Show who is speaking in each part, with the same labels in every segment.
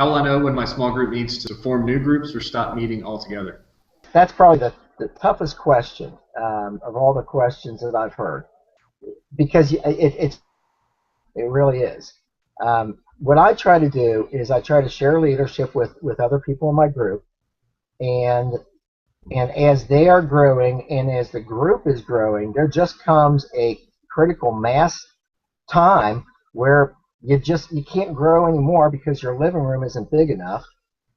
Speaker 1: How will I know when my small group needs to form new groups or stop meeting altogether?
Speaker 2: That's probably the toughest question of all the questions that I've heard, because it really is. What I try to do is I try to share leadership with other people in my group, and as they are growing and as the group is growing, there just comes a critical mass time where you can't grow anymore because your living room isn't big enough,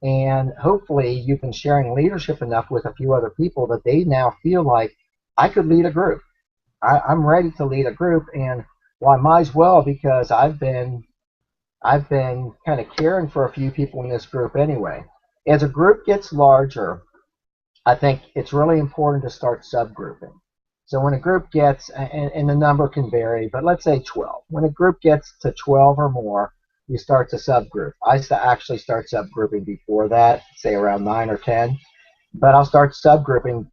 Speaker 2: and hopefully you've been sharing leadership enough with a few other people that they now feel like I could lead a group. I'm ready to lead a group, and well, I might as well, because I've been kind of caring for a few people in this group anyway. As a group gets larger, I think it's really important to start subgrouping. So when a group gets, and the number can vary, but let's say 12. When a group gets to 12 or more, you start to subgroup. I actually start subgrouping before that, say around 9 or 10, but I'll start subgrouping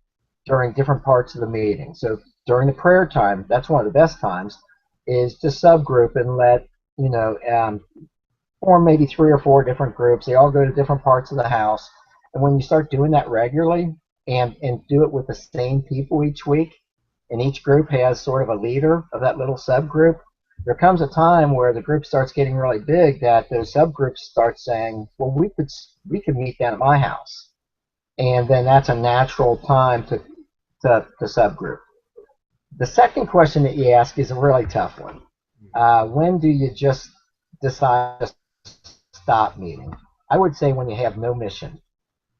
Speaker 2: during different parts of the meeting. So during the prayer time, that's one of the best times, is to subgroup and let, form maybe 3 or 4 different groups. They all go to different parts of the house. And when you start doing that regularly and do it with the same people each week, and each group has sort of a leader of that little subgroup, there comes a time where the group starts getting really big that those subgroups start saying, well, we could meet down at my house. And then that's a natural time to subgroup. The second question that you ask is a really tough one. When do you just decide to stop meeting? I would say when you have no mission.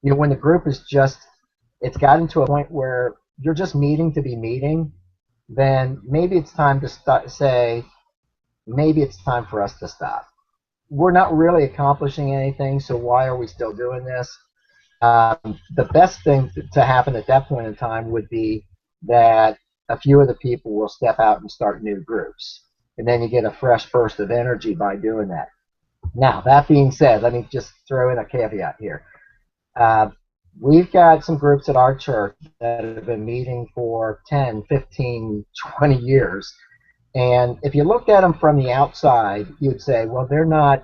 Speaker 2: When the group is it's gotten to a point where you're just meeting to be meeting, then maybe it's time to say, maybe it's time for us to stop. We're not really accomplishing anything, so why are we still doing this? The best thing to happen at that point in time would be that a few of the people will step out and start new groups. And then you get a fresh burst of energy by doing that. Now, that being said, let me just throw in a caveat here. We've got some groups at our church that have been meeting for 10, 15, 20 years. And if you looked at them from the outside, you'd say, well, they're not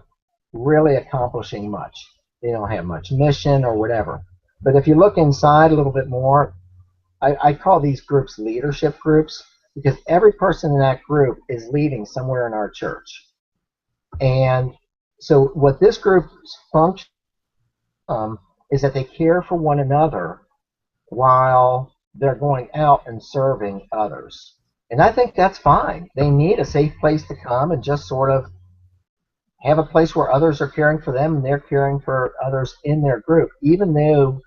Speaker 2: really accomplishing much. They don't have much mission or whatever. But if you look inside a little bit more, I call these groups leadership groups, because every person in that group is leading somewhere in our church. And so what this group's function is that they care for one another while they're going out and serving others. And I think that's fine. They need a safe place to come and just sort of have a place where others are caring for them and they're caring for others in their group, even though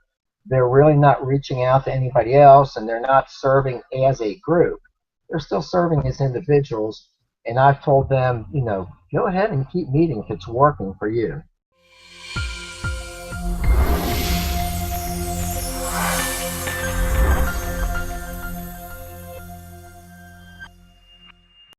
Speaker 2: they're really not reaching out to anybody else and they're not serving as a group. They're still serving as individuals. And I've told them, go ahead and keep meeting if it's working for you.